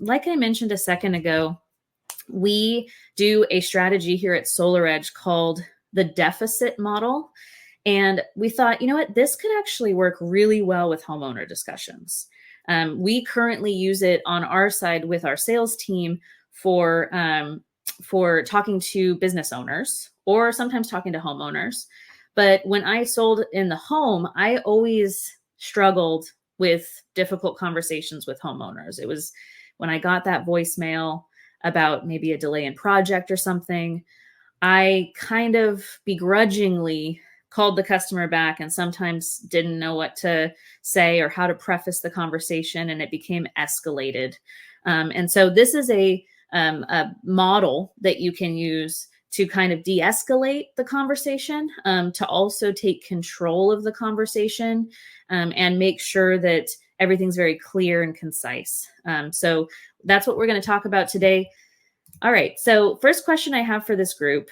like I mentioned a second ago, we do a strategy here at SolarEdge called the deficit model. And we thought, you know what, this could actually work really well with homeowner discussions. We currently use it on our side with our sales team for talking to business owners or sometimes talking to homeowners. But when I sold in the home, I always struggled with difficult conversations with homeowners. It was when I got that voicemail about maybe a delay in project or something, I kind of begrudgingly called the customer back and sometimes didn't know what to say or how to preface the conversation, and it became escalated. And so this is a model that you can use to kind of de-escalate the conversation, to also take control of the conversation, and make sure that everything's very clear and concise. So that's what we're going to talk about today. All right. So first question I have for this group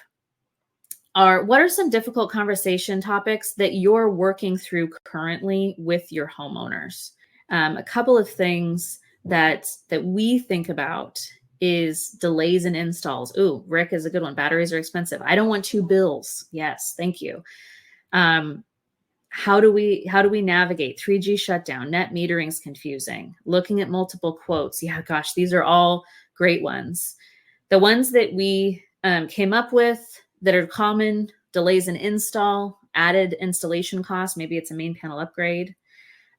are, what are some difficult conversation topics that you're working through currently with your homeowners? A couple of things that we think about is delays in installs. Ooh, Rick is a good one. Batteries are expensive. I don't want two bills. Yes, thank you. How do we navigate 3G shutdown? Net metering's confusing. Looking at multiple quotes. Yeah, gosh, these are all great ones. The ones that we came up with that are common: delays in install, added installation costs. Maybe it's a main panel upgrade.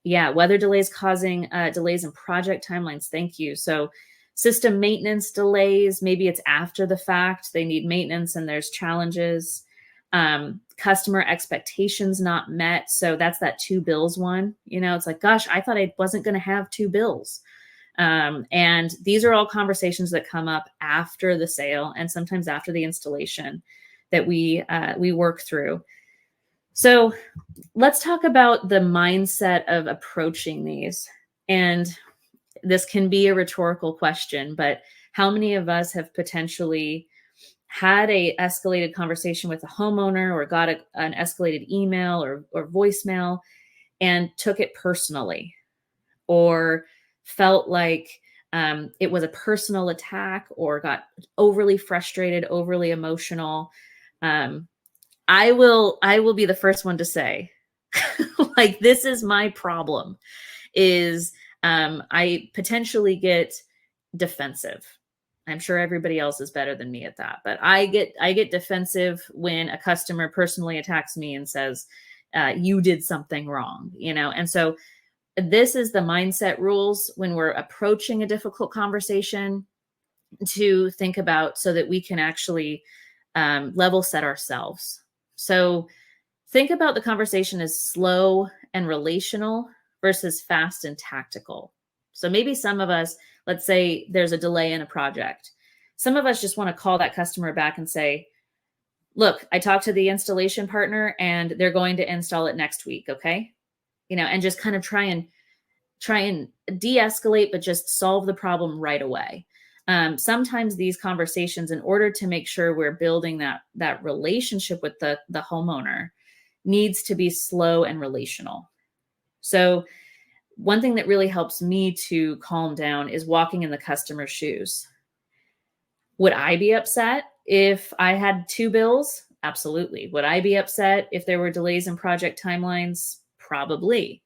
Yeah, weather delays causing delays in project timelines. Thank you. So system maintenance delays, maybe it's after the fact. They need maintenance and there's challenges. Customer expectations not met. So that's that two bills one. You know, it's like, gosh, I thought I wasn't going to have two bills. And these are all conversations that come up after the sale and sometimes after the installation that we work through. So let's talk about the mindset of approaching these. And this can be a rhetorical question, but how many of us have potentially had a escalated conversation with a homeowner or got an escalated email or voicemail and took it personally, or felt like it was a personal attack, or got overly frustrated, overly emotional? I will be the first one to say, like, this is my problem, is I potentially get defensive. I'm sure everybody else is better than me at that, but I get defensive when a customer personally attacks me and says, you did something wrong, you know? And so this is the mindset rules when we're approaching a difficult conversation to think about, so that we can actually level set ourselves. So think about the conversation as slow and relational versus fast and tactical. So maybe some of us, let's say there's a delay in a project. Some of us just want to call that customer back and say, look, I talked to the installation partner and they're going to install it next week. Okay. You know, and just kind of try and de-escalate, but just solve the problem right away. Sometimes these conversations, in order to make sure we're building that relationship with the homeowner, needs to be slow and relational. So one thing that really helps me to calm down is walking in the customer's shoes. Would I be upset if I had two bills? Absolutely. Would I be upset if there were delays in project timelines? Probably.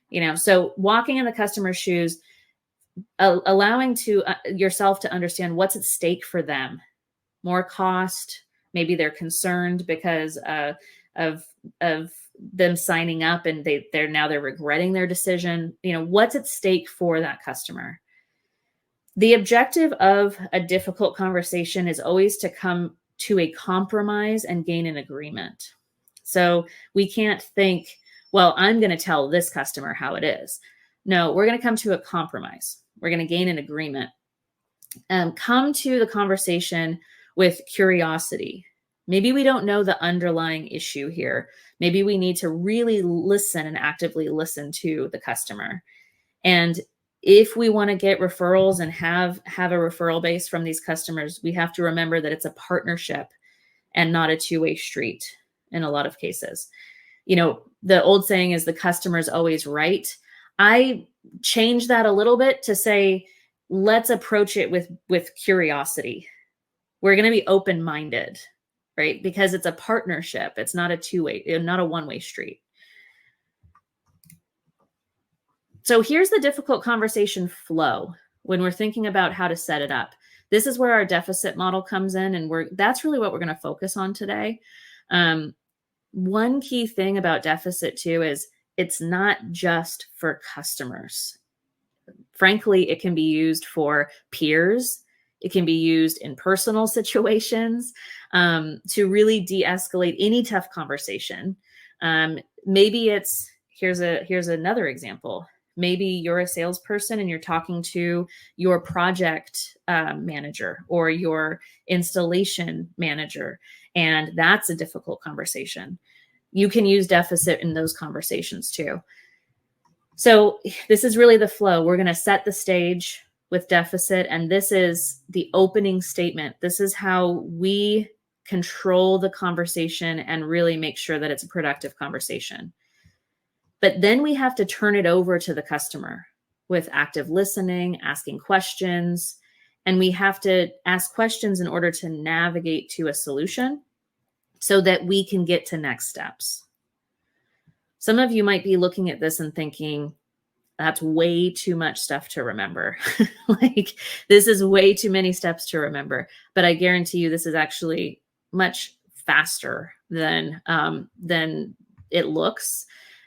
You know, so walking in the customer's shoes, allowing yourself to understand what's at stake for them. More cost. Maybe they're concerned because of them signing up and they're regretting their decision. You know, what's at stake for that customer? The objective of a difficult conversation is always to come to a compromise and gain an agreement. So we can't think, well, I'm going to tell this customer how it is. No, we're going to come to a compromise. We're going to gain an agreement. Come to the conversation with curiosity. Maybe we don't know the underlying issue here. Maybe we need to really listen and actively listen to the customer. And if we want to get referrals and have a referral base from these customers, we have to remember that it's a partnership and not a two-way street in a lot of cases. You know, the old saying is the customer's always right. I change that a little bit to say let's approach it with curiosity. We're going to be open-minded, right? Because it's a partnership. It's not a two-way, not a one-way street. So here's the difficult conversation flow when we're thinking about how to set it up. This is where our deficit model comes in, and that's really what we're going to focus on today. One key thing about deficit too is it's not just for customers. Frankly, it can be used for peers. It can be used in personal situations to really de-escalate any tough conversation. Maybe it's, here's another example. Maybe you're a salesperson and you're talking to your project manager or your installation manager, and that's a difficult conversation. You can use deficit in those conversations too. So this is really the flow. We're going to set the stage with deficit, and this is the opening statement. This is how we control the conversation and really make sure that it's a productive conversation. But then we have to turn it over to the customer with active listening, asking questions, and we have to ask questions in order to navigate to a solution so that we can get to next steps. Some of you might be looking at this and thinking, that's way too much stuff to remember. Like, this is way too many steps to remember. But I guarantee you this is actually much faster than it looks.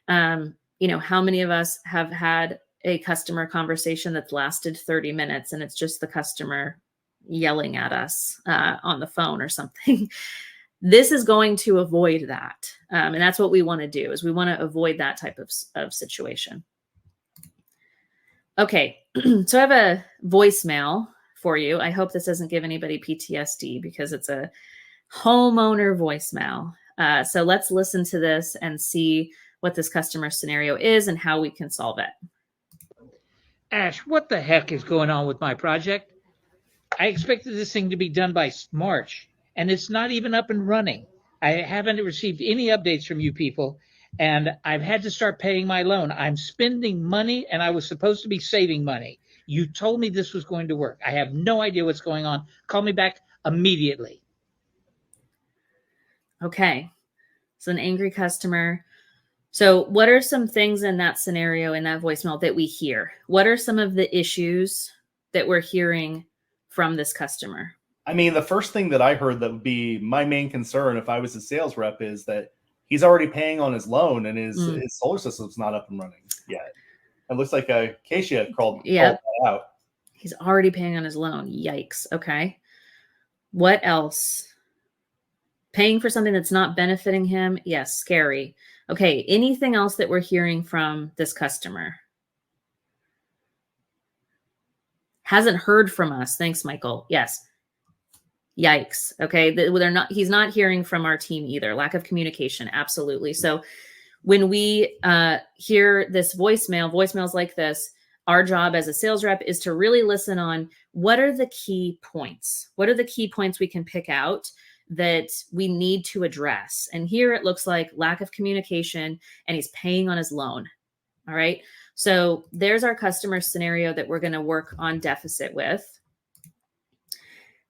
How many of us have had a customer conversation that's lasted 30 minutes and it's just the customer yelling at us on the phone or something? This is going to avoid that. And that's what we want to do, is we want to avoid that type of situation. Okay, so I have a voicemail for you. I hope this doesn't give anybody PTSD because it's a homeowner voicemail. So let's listen to this and see what this customer scenario is and how we can solve it. Ash, what the heck is going on with my project? I expected this thing to be done by March, and it's not even up and running. I haven't received any updates from you people, and I've had to start paying my loan. I'm spending money, and I was supposed to be saving money. You told me this was going to work. I have no idea what's going on. Call me back immediately. Okay, so an angry customer. So what are some things in that scenario, in that voicemail, that we hear? What are some of the issues that we're hearing from this customer? I mean, the first thing that I heard that would be my main concern if I was a sales rep is that he's already paying on his loan and his solar system's not up and running yet. It looks like Acacia called that out. He's already paying on his loan. Yikes. Okay. What else? Paying for something that's not benefiting him. Yes, scary. Okay, anything else that we're hearing from this customer? Hasn't heard from us. Thanks, Michael. Yes. Yikes. Okay, he's not hearing from our team either. Lack of communication. Absolutely. So when we hear this voicemails like this, our job as a sales rep is to really listen on what are the key points? What are the key points we can pick out that we need to address? And here it looks like lack of communication, and he's paying on his loan. All right. So there's our customer scenario that we're going to work on deficit with.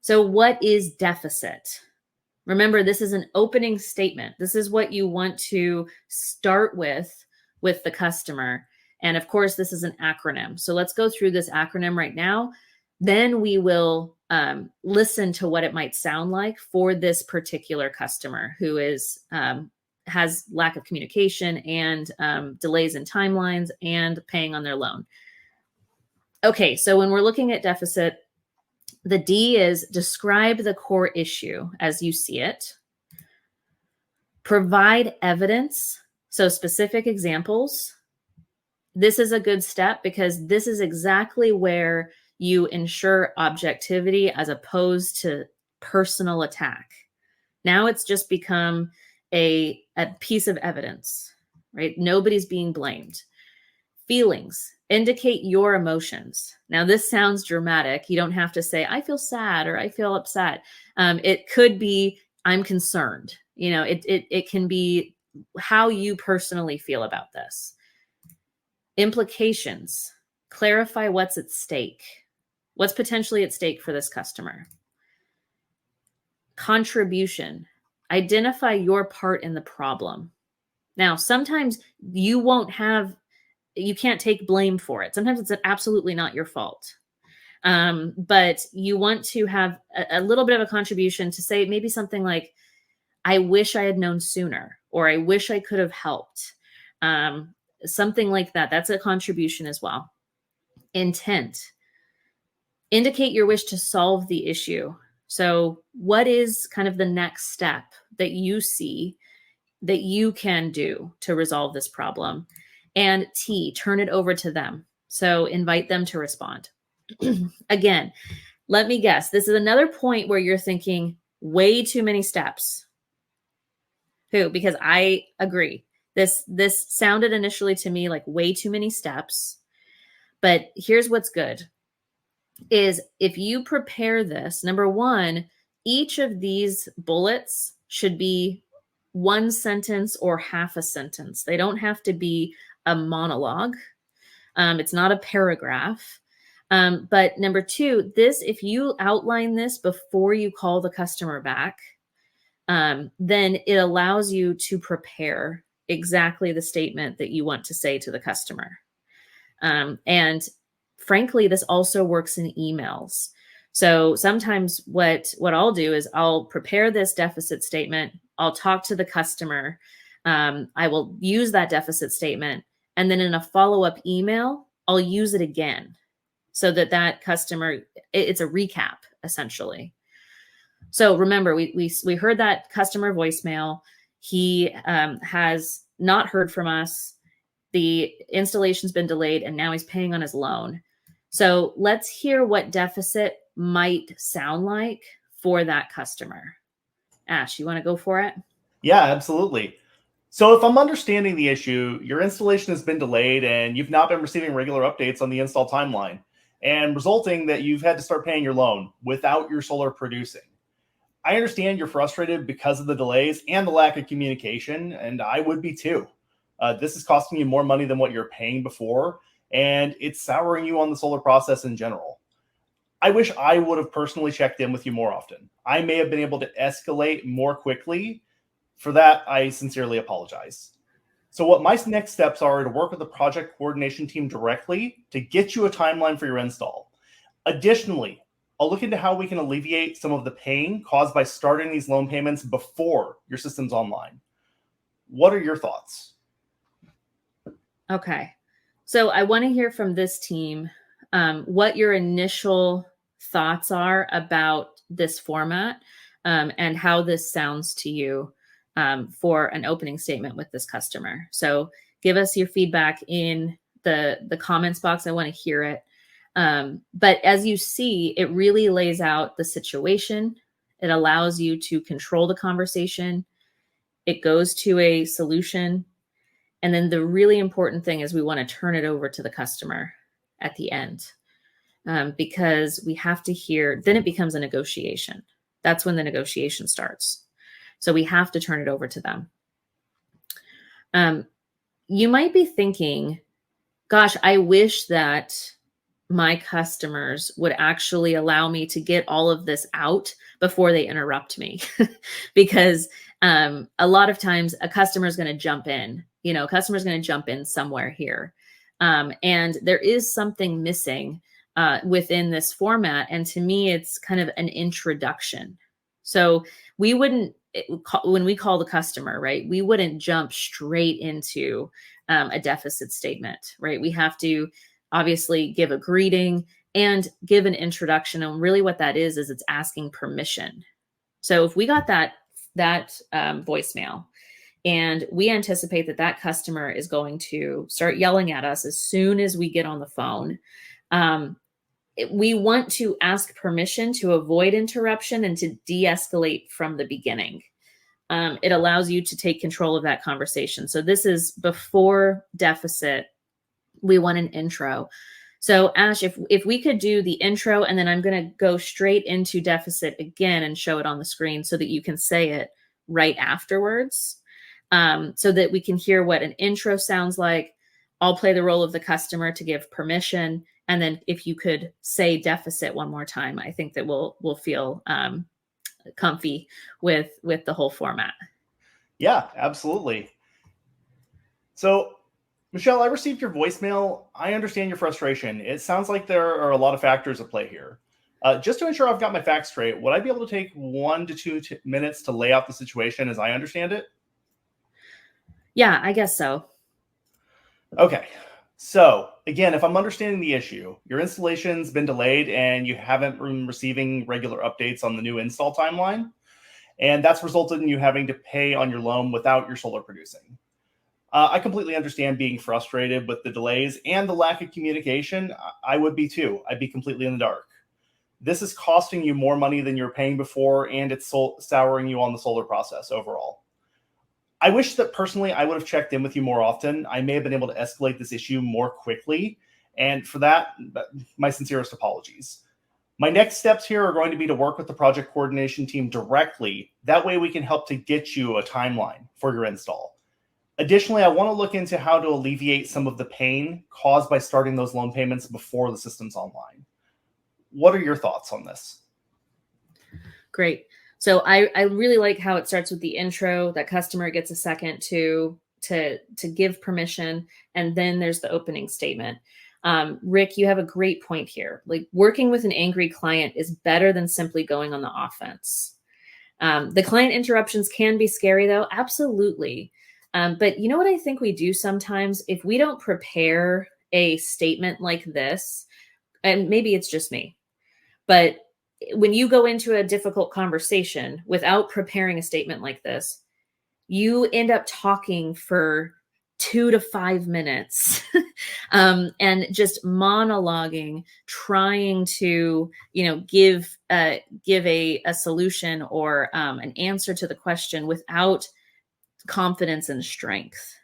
So what is deficit? Remember, this is an opening statement. This is what you want to start with the customer. And of course, this is an acronym. So let's go through this acronym right now. Then we will listen to what it might sound like for this particular customer who has lack of communication and delays in timelines and paying on their loan. Okay, so when we're looking at deficit, the D is describe the core issue as you see it. Provide evidence, so specific examples. This is a good step because this is exactly where you ensure objectivity as opposed to personal attack. Now it's just become a piece of evidence, right? Nobody's being blamed. Feelings, indicate your emotions. Now this sounds dramatic. You don't have to say, I feel sad or I feel upset. It could be, I'm concerned. It can be how you personally feel about this. Implications, clarify what's at stake. What's potentially at stake for this customer? Contribution. Identify your part in the problem. Now, sometimes you can't take blame for it. Sometimes it's absolutely not your fault. But you want to have a little bit of a contribution to say maybe something like, I wish I had known sooner, or I wish I could have helped. Something like that. That's a contribution as well. Intent. Indicate your wish to solve the issue. So what is kind of the next step that you see that you can do to resolve this problem? And T, turn it over to them. So invite them to respond. Again, let me guess. This is another point where you're thinking way too many steps. Because I agree. This sounded initially to me like way too many steps. But here's what's good is if you prepare this, number one, each of these bullets should be one sentence or half a sentence. They don't have to be a monologue. It's not a paragraph. But number two, if you outline this before you call the customer back, then it allows you to prepare exactly the statement that you want to say to the customer. And frankly, this also works in emails. So sometimes what I'll do is I'll prepare this deficit statement. I'll talk to the customer. I will use that deficit statement. And then in a follow-up email, I'll use it again so that customer, it's a recap essentially. So remember, we heard that customer voicemail. He has not heard from us. The installation's been delayed, and now he's paying on his loan. So let's hear what deficit might sound like for that customer. Ash, you want to go for it? Yeah, absolutely. So if I'm understanding the issue, your installation has been delayed and you've not been receiving regular updates on the install timeline, and resulting that you've had to start paying your loan without your solar producing. I understand you're frustrated because of the delays and the lack of communication, and I would be too. This is costing you more money than what you're paying before, and it's souring you on the solar process in general. I wish I would have personally checked in with you more often. I may have been able to escalate more quickly. For that, I sincerely apologize. So what my next steps are to work with the project coordination team directly to get you a timeline for your install. Additionally, I'll look into how we can alleviate some of the pain caused by starting these loan payments before your system's online. What are your thoughts? Okay. So I want to hear from this team what your initial thoughts are about this format and how this sounds to you for an opening statement with this customer. So give us your feedback in the comments box. I want to hear it. But as you see, it really lays out the situation. It allows you to control the conversation. It goes to a solution. And then the really important thing is we want to turn it over to the customer at the end because we have to hear, then it becomes a negotiation. That's when the negotiation starts. So we have to turn it over to them. You might be thinking, gosh, I wish that my customers would actually allow me to get all of this out before they interrupt me. Because a lot of times a customer is going to jump in, a customer is going to jump in somewhere here. And there is something missing within this format. And to me, it's kind of an introduction. So we wouldn't, when we call the customer, right, we wouldn't jump straight into a deficit statement, right? We have to obviously give a greeting and give an introduction. And really what that is it's asking permission. So if we got that voicemail and we anticipate that customer is going to start yelling at us as soon as we get on the phone, we want to ask permission to avoid interruption and to de-escalate from the beginning. It allows you to take control of that conversation. So this is before deficit. We want an intro. So Ash, if we could do the intro, and then I'm going to go straight into deficit again and show it on the screen so that you can say it right afterwards, so that we can hear what an intro sounds like. I'll play the role of the customer to give permission, And then if you could say deficit one more time, I think that we'll feel comfy with the whole format. Yeah, absolutely. So, Michelle, I received your voicemail. I understand your frustration. It sounds like there are a lot of factors at play here. Just to ensure I've got my facts straight, would I be able to take 1 to 2 minutes to lay out the situation as I understand it? Yeah, I guess so. Okay. So, again, if I'm understanding the issue, your installation's been delayed and you haven't been receiving regular updates on the new install timeline. And that's resulted in you having to pay on your loan without your solar producing. I completely understand being frustrated with the delays and the lack of communication. I would be too. I'd be completely in the dark. This is costing you more money than you're paying before, and it's souring you on the solar process overall. I wish that personally I would have checked in with you more often. I may have been able to escalate this issue more quickly. And for that, my sincerest apologies. My next steps here are going to be to work with the project coordination team directly. That way we can help to get you a timeline for your install. Additionally, I want to look into how to alleviate some of the pain caused by starting those loan payments before the system's online. What are your thoughts on this? Great. So I really like how it starts with the intro. That customer gets a second to give permission, and then there's the opening statement. Rick, you have a great point here. Like, working with an angry client is better than simply going on the offense. The client interruptions can be scary, though. Absolutely. But you know what I think we do sometimes? If we don't prepare a statement like this, and maybe it's just me, but when you go into a difficult conversation without preparing a statement like this, you end up talking for 2 to 5 minutes and just monologuing, trying to, give a solution or an answer to the question without confidence and strength,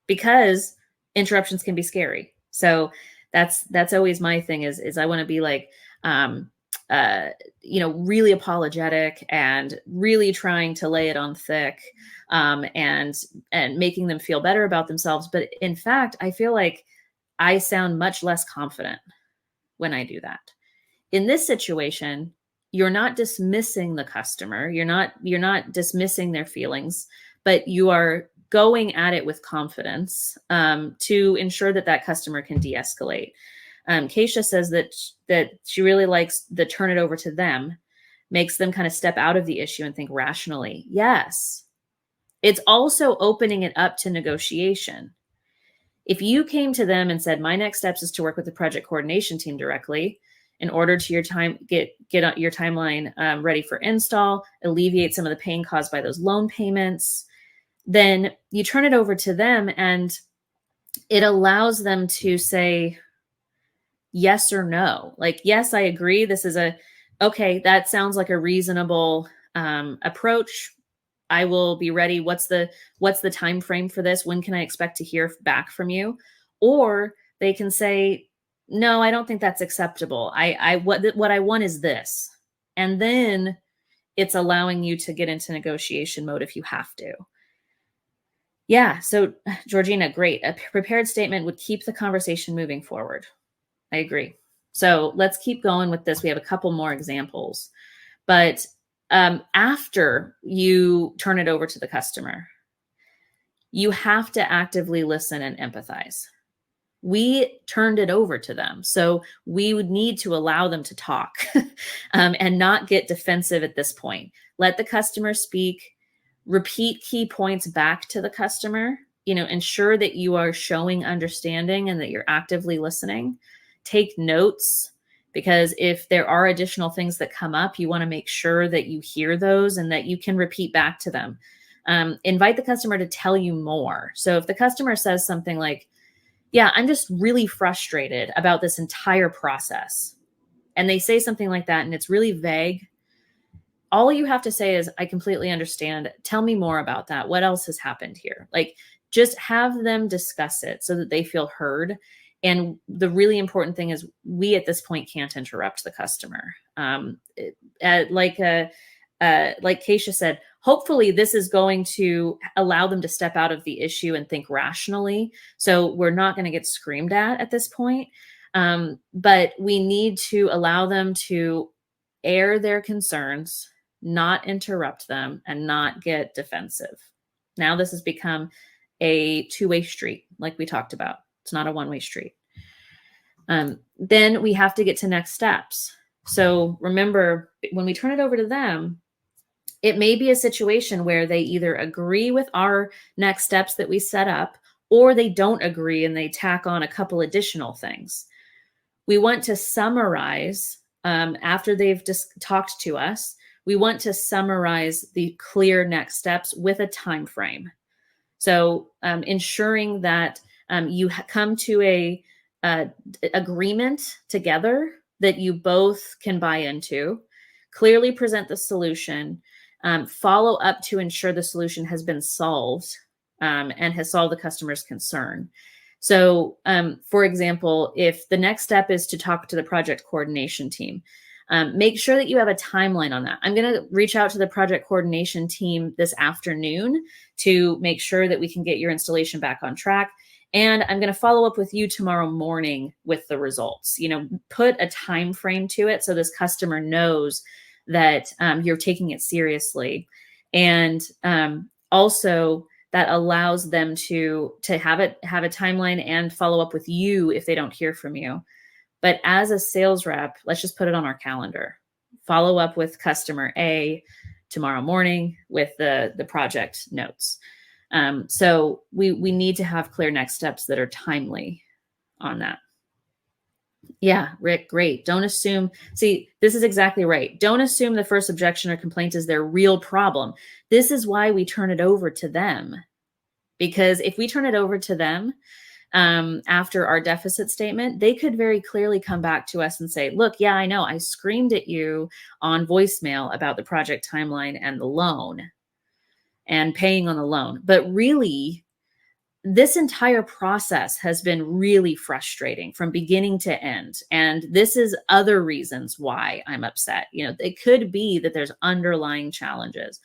because interruptions can be scary. So that's always my thing is I want to be like, really apologetic and really trying to lay it on thick, and making them feel better about themselves. But in fact, I feel like I sound much less confident when I do that. In this situation, you're not dismissing the customer. You're not dismissing their feelings, but you are going at it with confidence, to ensure that customer can de-escalate. Keisha says that she really likes the turn it over to them, makes them kind of step out of the issue and think rationally. Yes. It's also opening it up to negotiation. If you came to them and said, my next steps is to work with the project coordination team directly in order to get your timeline ready for install, alleviate some of the pain caused by those loan payments, then you turn it over to them, and it allows them to say yes or no. Like, yes, I agree. This is okay, that sounds like a reasonable approach. I will be ready. What's the time frame for this? When can I expect to hear back from you? Or they can say, no, I don't think that's acceptable. What I want is this. And then it's allowing you to get into negotiation mode if you have to. Yeah. So Georgina, great. A prepared statement would keep the conversation moving forward. I agree. So let's keep going with this. We have a couple more examples, but after you turn it over to the customer, you have to actively listen and empathize. We turned it over to them, so we would need to allow them to talk and not get defensive at this point. Let the customer speak, repeat key points back to the customer, ensure that you are showing understanding and that you're actively listening. Take notes, because if there are additional things that come up, you want to make sure that you hear those and that you can repeat back to them. Invite the customer to tell you more. So if the customer says something like, yeah, I'm just really frustrated about this entire process, and they say something like that and it's really vague, all you have to say is, I completely understand. Tell me more about that. What else has happened here? Like, just have them discuss it so that they feel heard. And the really important thing is, we at this point can't interrupt the customer. Like Keisha said, hopefully this is going to allow them to step out of the issue and think rationally. So we're not going to get screamed at this point. But we need to allow them to air their concerns, not interrupt them, and not get defensive. Now this has become a two-way street, like we talked about. It's not a one-way street. Then we have to get to next steps. So remember, when we turn it over to them, it may be a situation where they either agree with our next steps that we set up, or they don't agree and they tack on a couple additional things. We want to summarize, after they've just talked to us, we want to summarize the clear next steps with a time frame. So ensuring that you come to a agreement together that you both can buy into, clearly present the solution, follow up to ensure the solution has been solved and has solved the customer's concern. So, for example, if the next step is to talk to the project coordination team, make sure that you have a timeline on that. I'm going to reach out to the project coordination team this afternoon to make sure that we can get your installation back on track. And I'm going to follow up with you tomorrow morning with the results. Put a time frame to it so this customer knows that you're taking it seriously. And also that allows them to have a timeline and follow up with you if they don't hear from you. But as a sales rep, let's just put it on our calendar. Follow up with customer A tomorrow morning with the project notes. So we need to have clear next steps that are timely on that. Yeah, Rick, great. Don't assume, see, this is exactly right. Don't assume the first objection or complaint is their real problem. This is why we turn it over to them. Because if we turn it over to them after our deficit statement, they could very clearly come back to us and say, look, yeah, I know, I screamed at you on voicemail about the project timeline and the loan and paying on the loan. But really, this entire process has been really frustrating from beginning to end. And this is other reasons why I'm upset. It could be that there's underlying challenges.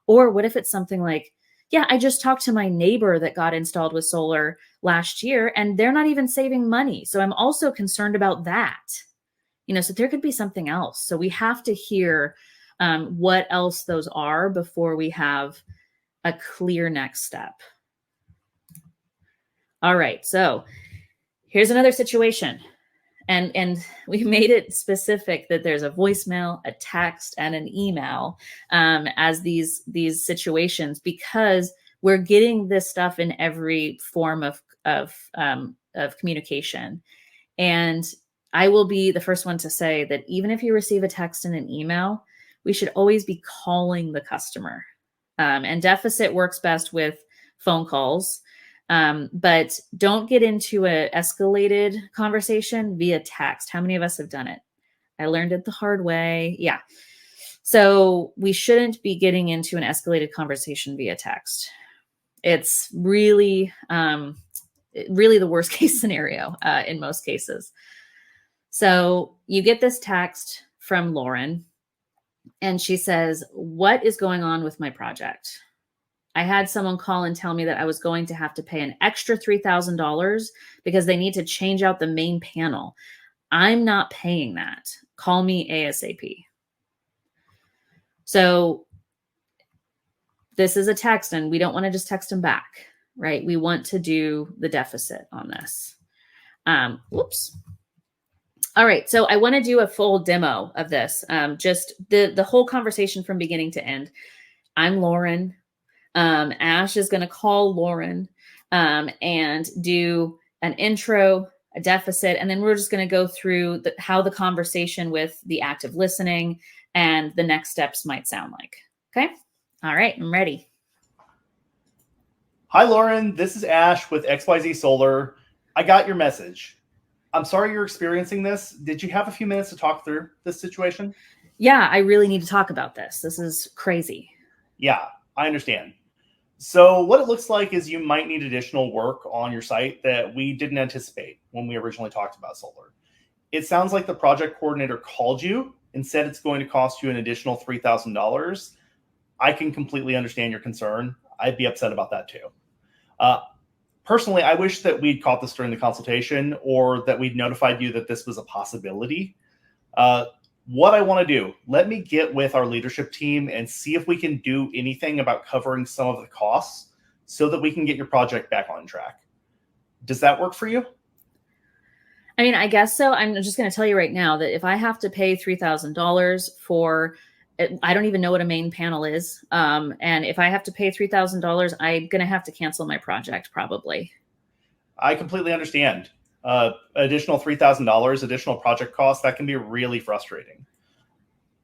Or what if it's something like, yeah, I just talked to my neighbor that got installed with solar last year and they're not even saving money. So I'm also concerned about that. So there could be something else. So we have to hear what else those are before we have a clear next step. All right, so here's another situation. And we made it specific that there's a voicemail, a text, and an email as these situations, because we're getting this stuff in every form of communication. And I will be the first one to say that even if you receive a text and an email, we should always be calling the customer. And deficit works best with phone calls. But don't get into an escalated conversation via text. How many of us have done it? I learned it the hard way. Yeah. So we shouldn't be getting into an escalated conversation via text. It's really, really the worst case scenario in most cases. So you get this text from Lauren and she says, what is going on with my project? I had someone call and tell me that I was going to have to pay an extra $3,000 because they need to change out the main panel. I'm not paying that. Call me ASAP. So this is a text and we don't want to just text them back, right? We want to do the deficit on this. Whoops. All right. So I want to do a full demo of this. Just the whole conversation from beginning to end. I'm Lauren. Ash is going to call Lauren and do an intro, a deficit, and then we're just going to go through how the conversation with the active listening and the next steps might sound like. Okay? All right, I'm ready. Hi, Lauren. This is Ash with XYZ Solar. I got your message. I'm sorry you're experiencing this. Did you have a few minutes to talk through this situation? Yeah, I really need to talk about this. This is crazy. Yeah, I understand. So what it looks like is you might need additional work on your site that we didn't anticipate when we originally talked about solar. It sounds like the project coordinator called you and said it's going to cost you an additional $3,000. I can completely understand your concern. I'd be upset about that too. Personally, I wish that we'd caught this during the consultation or that we'd notified you that this was a possibility. What I want to do, let me get with our leadership team and see if we can do anything about covering some of the costs so that we can get your project back on track. Does that work for you? I mean, I guess so. I'm just going to tell you right now that if I have to pay $3,000 for, I don't even know what a main panel is. And if I have to pay $3,000, I'm going to have to cancel my project probably. I completely understand. Additional $3,000, additional project costs, that can be really frustrating.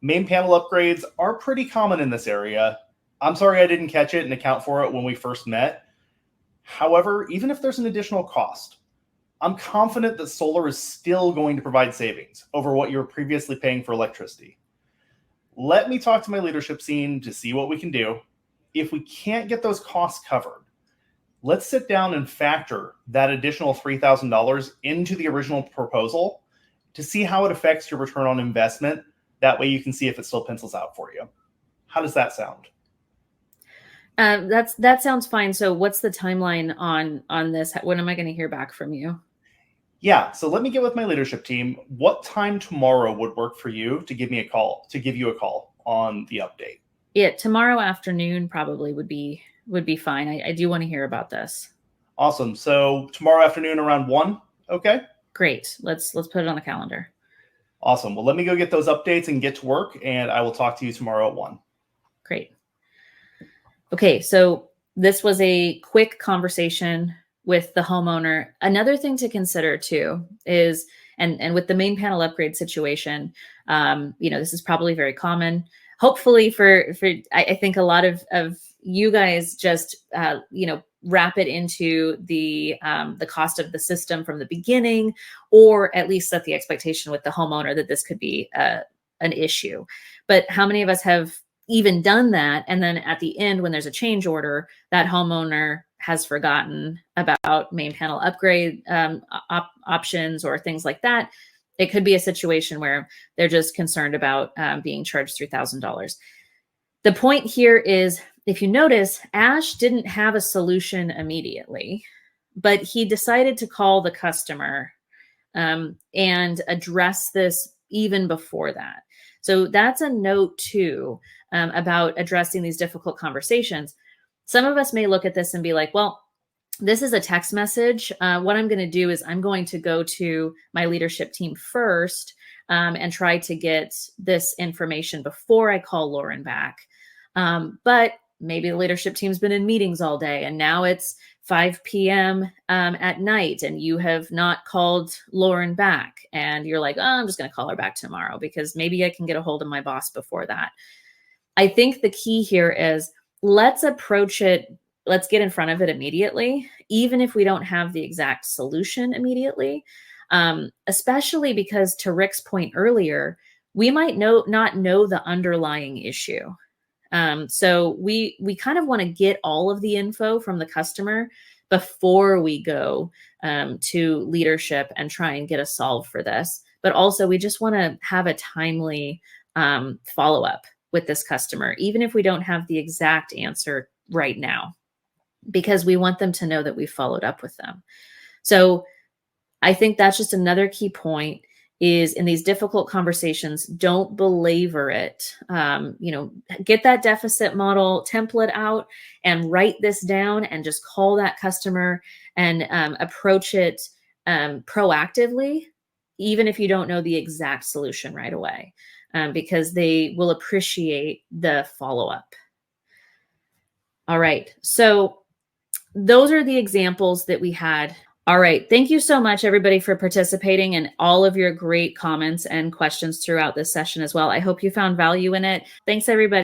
Main panel upgrades are pretty common in this area. I'm sorry I didn't catch it and account for it when we first met. However, even if there's an additional cost, I'm confident that solar is still going to provide savings over what you were previously paying for electricity. Let me talk to my leadership team to see what we can do. If we can't get those costs covered, let's sit down and factor that additional $3,000 into the original proposal to see how it affects your return on investment. That way you can see if it still pencils out for you. How does that sound? That sounds fine. So what's the timeline on this? When am I going to hear back from you? Yeah, so let me get with my leadership team. What time tomorrow would work for you to give you a call on the update? Yeah, tomorrow afternoon probably would be fine. I do want to hear about this. Awesome. So tomorrow afternoon around 1, okay? Great. Let's put it on the calendar. Awesome. Well, let me go get those updates and get to work, and I will talk to you tomorrow at 1. Great. Okay, so this was a quick conversation with the homeowner. Another thing to consider too is, and with the main panel upgrade situation, this is probably very common. Hopefully for I think a lot of you guys just, wrap it into the cost of the system from the beginning, or at least set the expectation with the homeowner that this could be an issue. But how many of us have even done that? And then at the end, when there's a change order, that homeowner has forgotten about main panel upgrade options or things like that. It could be a situation where they're just concerned about being charged $3,000. The point here is, if you notice, Ash didn't have a solution immediately, but he decided to call the customer and address this even before that. So that's a note too about addressing these difficult conversations. Some of us may look at this and be like, well, this is a text message. What I'm going to do is I'm going to go to my leadership team first and try to get this information before I call Lauren back. But maybe the leadership team's been in meetings all day and now it's 5 p.m. At night and you have not called Lauren back. And you're like, oh, I'm just going to call her back tomorrow because maybe I can get a hold of my boss before that. I think the key here is let's approach it. Let's get in front of it immediately, even if we don't have the exact solution immediately, especially because, to Rick's point earlier, we might not know the underlying issue. So we kind of want to get all of the info from the customer before we go to leadership and try and get a solve for this. But also we just want to have a timely follow-up with this customer, even if we don't have the exact answer right now, because we want them to know that we followed up with them. So I think that's just another key point is in these difficult conversations, don't belabor it. Get that deficit model template out and write this down and just call that customer and approach it proactively, even if you don't know the exact solution right away, because they will appreciate the follow-up. All right, so those are the examples that we had. All right. Thank you so much, everybody, for participating and all of your great comments and questions throughout this session as well. I hope you found value in it. Thanks, everybody.